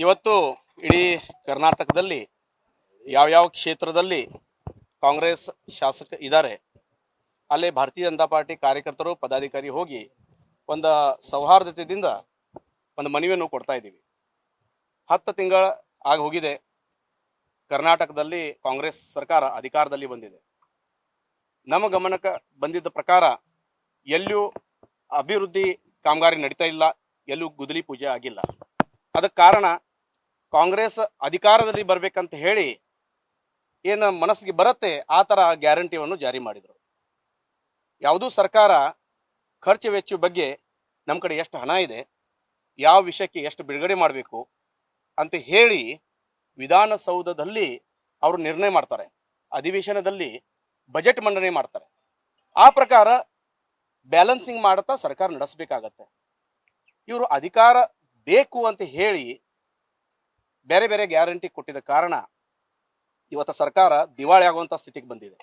ಇವತ್ತು ಇಡೀ ಕರ್ನಾಟಕದಲ್ಲಿ ಯಾವ ಕ್ಷೇತ್ರದಲ್ಲಿ ಕಾಂಗ್ರೆಸ್ ಶಾಸಕ ಇದ್ದಾರೆ ಅಲ್ಲೇ ಭಾರತೀಯ ಜನತಾ ಪಾರ್ಟಿ ಕಾರ್ಯಕರ್ತರು ಪದಾಧಿಕಾರಿ ಹೋಗಿ ಒಂದು ಸೌಹಾರ್ದತೆಯಿಂದ ಒಂದು ಮನವಿಯನ್ನು ಕೊಡ್ತಾ ಇದ್ದೀವಿ. 10 ತಿಂಗಳ ಆಗಿ ಹೋಗಿದೆ. ಕರ್ನಾಟಕದಲ್ಲಿ ಕಾಂಗ್ರೆಸ್ ಸರ್ಕಾರ ಅಧಿಕಾರದಲ್ಲಿ ಬಂದಿದೆ. ನಮ್ಮ ಗಮನಕ್ಕೆ ಬಂದಿದ್ದ ಪ್ರಕಾರ ಎಲ್ಲೂ ಅಭಿವೃದ್ಧಿ ಕಾಮಗಾರಿ ನಡೀತಾ ಇಲ್ಲ, ಎಲ್ಲೂ ಗುದ್ದಲಿ ಪೂಜೆ ಆಗಿಲ್ಲ. ಅದಕ್ಕೆ ಕಾರಣ ಕಾಂಗ್ರೆಸ್ ಅಧಿಕಾರದಲ್ಲಿ ಬರಬೇಕಂತ ಹೇಳಿ ಏನು ಮನಸ್ಸಿಗೆ ಬರುತ್ತೆ ಆ ಥರ ಗ್ಯಾರಂಟಿಯನ್ನು ಜಾರಿ ಮಾಡಿದರು. ಯಾವುದೂ ಸರ್ಕಾರ ಖರ್ಚು ವೆಚ್ಚ ಬಗ್ಗೆ ನಮ್ಮ ಕಡೆ ಎಷ್ಟು ಹಣ ಇದೆ, ಯಾವ ವಿಷಯಕ್ಕೆ ಎಷ್ಟು ಬಿಡುಗಡೆ ಮಾಡಬೇಕು ಅಂತ ಹೇಳಿ ವಿಧಾನಸೌಧದಲ್ಲಿ ಅವರು ನಿರ್ಣಯ ಮಾಡ್ತಾರೆ, ಅಧಿವೇಶನದಲ್ಲಿ ಬಜೆಟ್ ಮಂಡನೆ ಮಾಡ್ತಾರೆ. ಆ ಪ್ರಕಾರ ಬ್ಯಾಲೆನ್ಸಿಂಗ್ ಮಾಡುತ್ತಾ ಸರ್ಕಾರ ನಡೆಸಬೇಕಾಗತ್ತೆ. ಇವರು ಅಧಿಕಾರ ಬೇಕು ಅಂತ ಹೇಳಿ ಬೇರೆ ಬೇರೆ ಗ್ಯಾರಂಟಿ ಕೊಟ್ಟಿದ್ದ ಕಾರಣ ಇವತ್ತು ಸರ್ಕಾರ ದಿವಾಳಿ ಆಗುವಂಥ ಸ್ಥಿತಿಗೆ ಬಂದಿದೆ.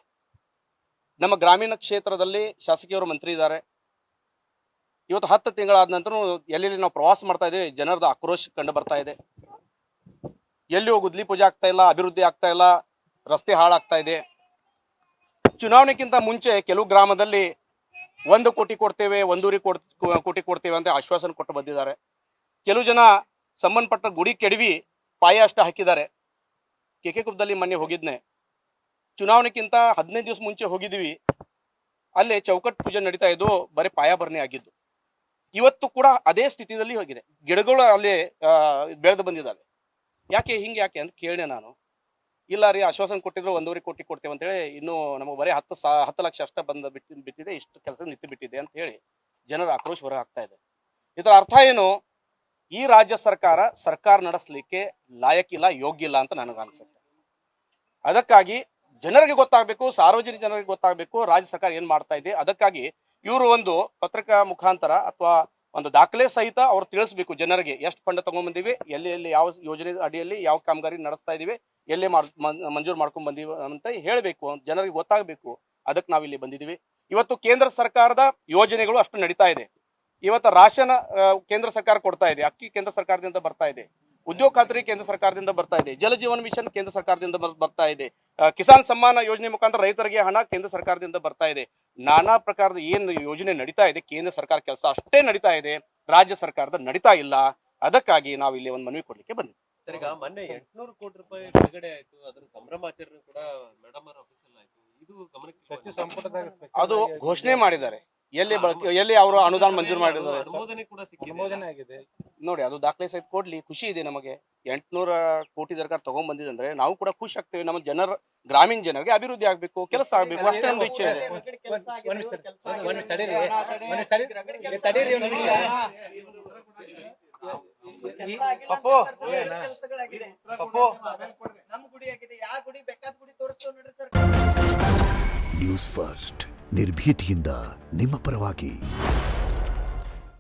ನಮ್ಮ ಗ್ರಾಮೀಣ ಕ್ಷೇತ್ರದಲ್ಲಿ ಶಾಸಕಿಯವರು ಮಂತ್ರಿ ಇದ್ದಾರೆ. ಇವತ್ತು 10 ತಿಂಗಳಾದ ನಂತರ ಎಲ್ಲೆಲ್ಲಿ ನಾವು ಪ್ರವಾಸ ಮಾಡ್ತಾ ಇದ್ದೇವೆ, ಜನರದ ಆಕ್ರೋಶ ಕಂಡು ಬರ್ತಾ ಇದೆ. ಎಲ್ಲಿಯೂ ಗುದ್ದಲಿ ಪೂಜೆ ಆಗ್ತಾ ಇಲ್ಲ, ಅಭಿವೃದ್ಧಿ ಆಗ್ತಾ ಇಲ್ಲ, ರಸ್ತೆ ಹಾಳಾಗ್ತಾ ಇದೆ. ಚುನಾವಣೆಗಿಂತ ಮುಂಚೆ ಕೆಲವು ಗ್ರಾಮದಲ್ಲಿ 1 ಕೋಟಿ ಕೊಡ್ತೇವೆ, 1.5 ಕೋಟಿ ಕೊಡ್ತೇವೆ ಅಂತ ಆಶ್ವಾಸನೆ ಕೊಟ್ಟು ಬಂದಿದ್ದಾರೆ. ಕೆಲವು ಜನ ಸಂಬಂಧಪಟ್ಟ ಗುಡಿ ಕೆಡವಿ ಪಾಯ ಅಷ್ಟ ಹಾಕಿದ್ದಾರೆ. ಕೆಕೆಕುಪ್ಪದಲ್ಲಿ ಮೊನ್ನೆ ಹೋಗಿದ್ನೆ, ಚುನಾವಣೆಗಿಂತ 15 ದಿವಸ ಮುಂಚೆ ಹೋಗಿದ್ವಿ. ಅಲ್ಲೇ ಚೌಕಟ್ಟು ಪೂಜೆ ನಡೀತಾ ಇದ್ದು, ಬರೀ ಪಾಯ ಭರಣೆ ಆಗಿದ್ದು. ಇವತ್ತು ಕೂಡ ಅದೇ ಸ್ಥಿತಿಯಲ್ಲಿ ಹೋಗಿದೆ. ಗಿಡಗಳು ಅಲ್ಲಿ ಬೆಳೆದು ಬಂದಿದ್ದಾವೆ. ಯಾಕೆ ಅಂತ ಕೇಳಿದೆ ನಾನು. ಇಲ್ಲ ರೀ, ಆಶ್ವಾಸನೆ ಕೊಟ್ಟಿದ್ರು 1.5 ಕೋಟಿ ಕೊಡ್ತೇವೆ ಅಂತೇಳಿ, ಇನ್ನೂ ನಮಗೆ ಬರೀ 10 ಲಕ್ಷ ಅಷ್ಟೇ ಬಿಟ್ಟಿದೆ, ಇಷ್ಟು ಕೆಲಸ ನಿಂತು ಬಿಟ್ಟಿದೆ ಅಂತ ಹೇಳಿ ಜನರ ಆಕ್ರೋಶ ಹೊರ ಆಗ್ತಾ ಇದೆ. ಇದರ ಅರ್ಥ ಏನು? ಈ ರಾಜ್ಯ ಸರ್ಕಾರ ನಡೆಸಲಿಕ್ಕೆ ಲಾಯಕ್ಕಿಲ್ಲ, ಯೋಗ್ಯ ಇಲ್ಲ ಅಂತ ನನಗೆ ಅನ್ಸುತ್ತೆ. ಅದಕ್ಕಾಗಿ ಜನರಿಗೆ ಗೊತ್ತಾಗಬೇಕು, ಸಾರ್ವಜನಿಕ ಜನರಿಗೆ ಗೊತ್ತಾಗಬೇಕು ರಾಜ್ಯ ಸರ್ಕಾರ ಏನು ಮಾಡ್ತಾ ಇದೆ. ಅದಕ್ಕಾಗಿ ಇವರು ಒಂದು ಪತ್ರಿಕಾ ಮುಖಾಂತರ ಅಥವಾ ಒಂದು ದಾಖಲೆ ಸಹಿತ ಅವ್ರು ತಿಳಿಸ್ಬೇಕು ಜನರಿಗೆ, ಎಷ್ಟು ಫಂಡ್ ತಗೊಂಡ್ಬಂದಿವಿ, ಎಲ್ಲಿ ಯಾವ ಯೋಜನೆ ಅಡಿಯಲ್ಲಿ ಯಾವ ಕಾಮಗಾರಿ ನಡೆಸ್ತಾ ಇದೀವಿ, ಎಲ್ಲೇ ಮಂಜೂರು ಮಾಡ್ಕೊಂಡ್ ಬಂದೀವಿ ಅಂತ ಹೇಳಬೇಕು, ಜನರಿಗೆ ಗೊತ್ತಾಗಬೇಕು. ಅದಕ್ಕೆ ನಾವಿಲ್ಲಿ ಬಂದಿದ್ದೀವಿ. ಇವತ್ತು ಕೇಂದ್ರ ಸರ್ಕಾರದ ಯೋಜನೆಗಳು ಅಷ್ಟು ನಡೀತಾ ಇದೆ. ಇವತ್ತು ರಾಶನ ಕೇಂದ್ರ ಸರ್ಕಾರ ಕೊಡ್ತಾ ಇದೆ, ಅಕ್ಕಿ ಕೇಂದ್ರ ಸರ್ಕಾರದಿಂದ ಬರ್ತಾ ಇದೆ, ಉದ್ಯೋಗ ಖಾತ್ರಿ ಕೇಂದ್ರ ಸರ್ಕಾರದಿಂದ ಬರ್ತಾ ಇದೆ, ಜಲ ಜೀವನ ಮಿಷನ್ ಕೇಂದ್ರ ಸರ್ಕಾರದಿಂದ ಬರ್ತಾ ಇದೆ, ಕಿಸಾನ್ ಸಮ್ಮಾನ ಯೋಜನೆ ಮುಖಾಂತರ ರೈತರಿಗೆ ಹಣ ಕೇಂದ್ರ ಸರ್ಕಾರದಿಂದ ಬರ್ತಾ ಇದೆ. ನಾನಾ ಪ್ರಕಾರದ ಏನು ಯೋಜನೆ ನಡೀತಾ ಇದೆ, ಕೇಂದ್ರ ಸರ್ಕಾರ ಕೆಲಸ ಅಷ್ಟೇ ನಡೀತಾ ಇದೆ, ರಾಜ್ಯ ಸರ್ಕಾರದ ನಡೀತಾ ಇಲ್ಲ. ಅದಕ್ಕಾಗಿ ನಾವು ಇಲ್ಲಿ ಒಂದು ಮನವಿ ಕೊಡ್ಲಿಕ್ಕೆ ಬಂದಿದ್ದೀವಿ. ಈಗ ಮೊನ್ನೆ 800 ಕೋಟಿ ರೂಪಾಯಿ ಬಿಡುಗಡೆ ಆಯ್ತು, ಅದರ ಸಂಭ್ರಮಾಚರಣೆ ಕೂಡ ಮೇಡಮ್ ಅವರ ಆಫೀಸಲ್ಲಿ ಆಯ್ತು. ಇದು ಗಮನಕ್ಕೆ ಅದು ಘೋಷಣೆ ಮಾಡಿದ್ದಾರೆ, ಎಲ್ಲಿ ಅವರು ಅನುದಾನ ಮಂಜೂರು ಮಾಡಿದ್ದಾರೆ, ಅನುಮೋದನೆ ಕೂಡ ಸಿಕ್ಕಿದೆ ನೋಡಿ. ಅದು ದಾಖಲೆ ಸಹಿತ ಕೊಡ್ಲಿ, ಖುಷಿ ಇದೆ ನಮಗೆ. 800 ಕೋಟಿ ಸರ್ಕಾರ ತಗೊಂಡ್ ಬಂದಿದೆ ಅಂದ್ರೆ ನಾವು ಕೂಡ ಖುಷಿ ಆಗ್ತೇವೆ. ನಮ್ಮ ಗ್ರಾಮೀಣ ಜನರಿಗೆ ಅಭಿವೃದ್ಧಿ ಆಗ್ಬೇಕು, ಕೆಲಸ ಆಗ್ಬೇಕು, ಅಷ್ಟೇ ನಮ್ದು ಇಚ್ಛೆ ಇದೆ. ನ್ಯೂಸ್ ಫಸ್ಟ್, ನಿರ್ಭೀತಿಯಿಂದ ನಿಮ್ಮ ಪರವಾಗಿ.